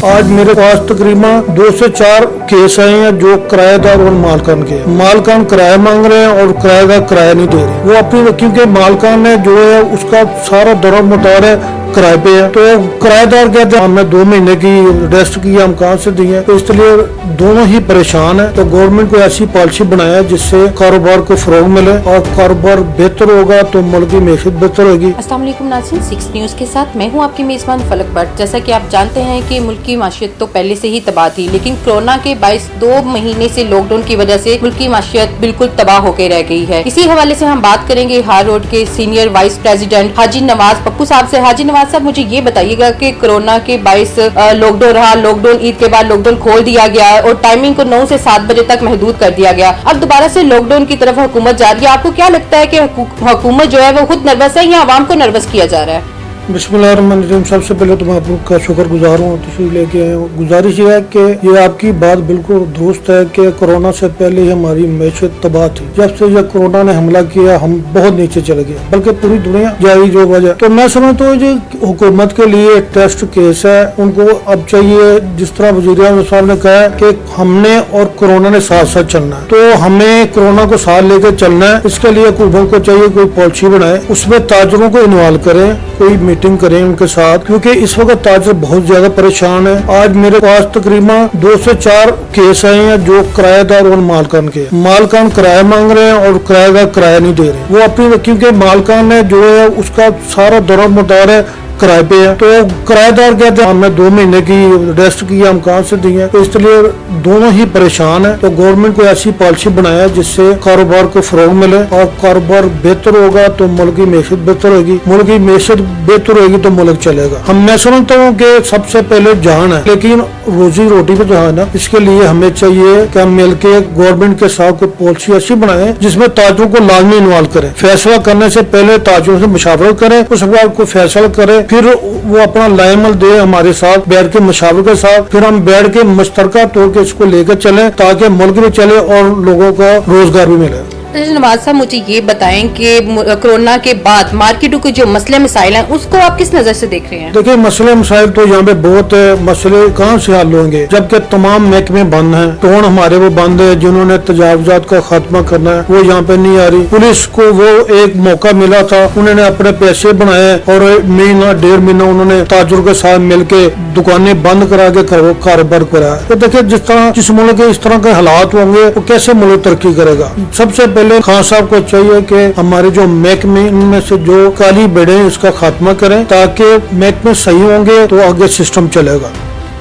आज मेरे पास तकरीबन 2 से 4 केस आए हैं जो किराएदार और मालकान के। मालकान किराया मांग रहे हैं और किराएदार किराया नहीं दे रहे। वो अपनी, क्योंकि मालकान ने जो है उसका सारा दरमदार है किराए पे है, तो किराएदार कहते हैं हमने 2 महीने की रेस्ट की, हम कहाँ से दिए, तो इसलिए दोनों ही परेशान है। तो गवर्नमेंट को ऐसी पॉलिसी बनाया जिससे कारोबार को फरोग मिले और कारोबार बेहतर होगा तो मुल्क की मैशत बेहतर होगी। अस्सलाम वालेकुम नाज़रीन, 6 न्यूज के साथ मैं हूं आपकी मेजबान फलक भट्ट। जैसा कि आप जानते हैं कि मुल्क की माशियत तो पहले से ही तबाह थी, लेकिन कोरोना के 2 महीने से लॉकडाउन की वजह से मुल्क की माशियत बिल्कुल तबाह होकर रह गई है। इसी हवाले से हम बात करेंगे हार रोड के सीनियर वाइस प्रेसिडेंट हाजी नवाज पप्पू साहब से। हाजी नवाज साहब, मुझे ये बताइएगा कि कोरोना के 22 लॉकडाउन रहा, लॉकडाउन ईद के बाद लॉकडाउन खोल दिया गया और टाइमिंग को 9 से 7 बजे तक महदूद कर दिया गया। अब दोबारा से लॉकडाउन की तरफ हुकूमत जा रही है। आपको क्या लगता है कि हुकूमत जो है वो खुद नर्वस है या आवाम को नर्वस किया जा रहा है? बिस्मिल्लाहिर्रहमानिर्रहीम। सबसे पहले तो मैं आपका शुक्रगुजार हूँ तशरीफ लेके आए हूँ। गुजारिश ये है कि ये आपकी बात बिल्कुल दुरुस्त है कि कोरोना से पहले ही हमारी मैशत तबाह थी। जब से ये कोरोना ने हमला किया हम बहुत नीचे चले गए, बल्कि पूरी दुनिया जारी जो वजह। तो मैं समझता हूँ जो हुकूमत के लिए टेस्ट केस है, उनको अब चाहिए, जिस तरह वज़ीर-ए-आज़म साहब ने कहा कि हमने और कोरोना ने साथ साथ चलना है, तो हमें कोरोना को साथ लेकर चलना है। इसके लिए हुकूमत को चाहिए कोई पॉलिसी बनाए, उसमें ताजरों को इन्वॉल्व करें, कोई मीटिंग करें उनके साथ, क्योंकि इस वक्त ताजर बहुत ज्यादा परेशान है। आज मेरे पास तकरीबन 2 से 4 केस आए हैं जो किराएदार और मालकान के। मालकान किराया मांग रहे हैं और किराएदार किराया नहीं दे रहे। वो अपनी, क्योंकि मालकान ने जो है उसका सारा दरमदार है किराए पे है, तो किराएदार कहते हैं हमने 2 महीने की रेस्ट की, हम कहाँ से दिए, तो इसलिए दोनों ही परेशान है। तो गवर्नमेंट को ऐसी पॉलिसी बनाया जिससे कारोबार को फरोग मिले और कारोबार बेहतर होगा तो मुल्क की मैशत बेहतर होगी, मुल्क की मैशत बेहतर होगी तो मुल्क चलेगा। मैं समझता हूँ कि सबसे पहले जान है, लेकिन रोजी रोटी पे जो है ना, इसके लिए हमें चाहिए कि हम मिलकर गवर्नमेंट के साथ कोई पॉलिसी ऐसी बनाए जिसमें ताजरों को लाजमी इन्वॉल्व करें। फैसला करने से पहले ताजरों से मुशावरत करें, उसके बाद कोई फैसला करें, फिर वो अपना लाइमल दे हमारे साथ बैठ के मशावर के साथ, फिर हम बैठ के मुश्तरका तौर के इसको लेकर चलें ताकि मुल्क भी चले और लोगों का रोजगार भी मिले। नवाज साहब, मुझे ये बताएं कि कोरोना के बाद मार्केटों के जो मसले मसाइल हैं उसको आप किस नजर से देख रहे हैं? देखिए, मसले मसाइल तो यहाँ पे बहुत है। मसले कहाँ से हल होंगे जबकि तमाम महकमे बंद हैं। टोन हमारे वो बंद है, जिन्होंने तजावुजात का खात्मा करना है वो यहाँ पे नहीं आ रही। पुलिस को वो एक मौका मिला था, उन्होंने अपने पैसे बनाए और महीना 1.5 महीना उन्होंने ताजुर के साथ मिलके दुकानें बंद करा के कारोबार कराया। तो देखिए, जिस मुल्क के इस तरह के हालात होंगे वो कैसे मुल्क तरक्की करेगा। सबसे पहले खान साहब को चाहिए कि हमारे जो महकमे इनमें से जो काली बेड़े इसका खात्मा करें ताकि महकमे सही होंगे तो आगे सिस्टम चलेगा।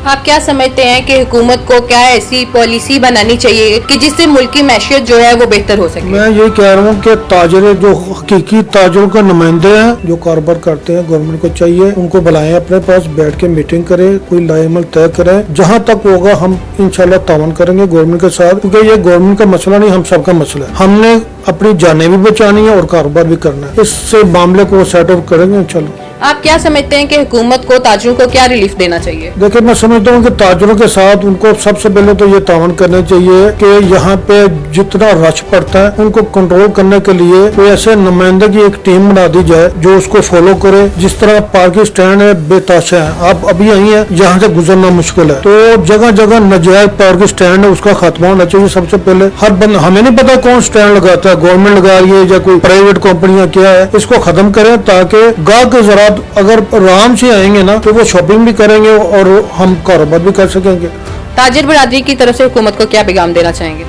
आप क्या समझते हैं कि हुकूमत को क्या ऐसी पॉलिसी बनानी चाहिए कि जिससे मुल्क की मैशियत जो है वो बेहतर हो सके? मैं ये कह रहा हूँ कि ताजरे जो हकीकी ताजरों के नुमाइंदे हैं जो कारोबार करते हैं, गवर्नमेंट को चाहिए उनको बुलाएं, अपने पास बैठ के मीटिंग करें, कोई लाइमल तय करें। जहाँ तक होगा हम इंशाल्लाह तावन करेंगे गवर्नमेंट के साथ, क्योंकि ये गवर्नमेंट का मसला नहीं, हम सबका मसला है। हमने अपनी जानें भी बचानी है और कारोबार भी करना है। इससे मामले को सेट आउट करेंगे इंशाल्लाह। आप क्या समझते हैं कि हुकूमत को ताजरों को क्या रिलीफ देना चाहिए? देखिए, मैं समझता हूँ कि ताजरों के साथ उनको सबसे पहले तो ये तावन करना चाहिए कि यहाँ पे जितना रश पड़ता है उनको कंट्रोल करने के लिए कोई ऐसे नुमाइंदे की एक टीम बना दी जाए जो उसको फॉलो करे। जिस तरह पार्किंग स्टैंड है बेताशा है, आप अभी आई है, यहाँ से गुजरना मुश्किल है, तो जगह जगह नाजायज पार्किंग स्टैंड है उसका खात्मा होना चाहिए। सबसे पहले हर बंदा, हमें नहीं पता कौन स्टैंड लगाता है, गवर्नमेंट लगा रही है या कोई प्राइवेट कंपनियां क्या है, इसको खत्म करें ताकि गाहक जरा अगर आराम से आएंगे ना तो वो शॉपिंग भी करेंगे और हम कारोबार भी कर सकेंगे। ताजिर बरादरी की तरफ से हुकूमत को क्या पैगाम देना चाहेंगे?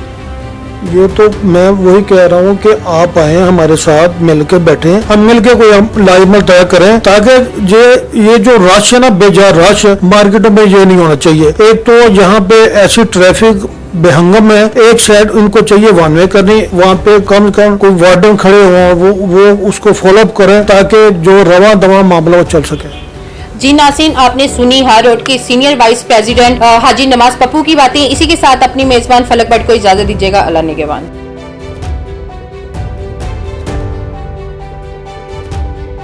ये तो मैं वही कह रहा हूँ कि आप आए हमारे साथ मिलके बैठे, हम मिलके कोई लाइमल तय करें ताकि ये जो रश है ना, बेजा रश मार्केटों में ये नहीं होना चाहिए। एक तो यहाँ पे ऐसी ट्रैफिक बेहंगम है, एक साइड इनको चाहिए वन वे करनी, वहाँ पे कम से कम कोई वार्डन खड़े हो वो उसको फॉलो अप करें ताकि जो रवा दवा मामला वो चल सके। जी नाज़रीन, आपने सुनी हार रोड के सीनियर वाइस प्रेसिडेंट हाजी नवाज पप्पू की बातें। इसी के साथ अपनी मेजबान फलक भट्ट को इजाजत दीजिएगा। अल्लाह निगहबान।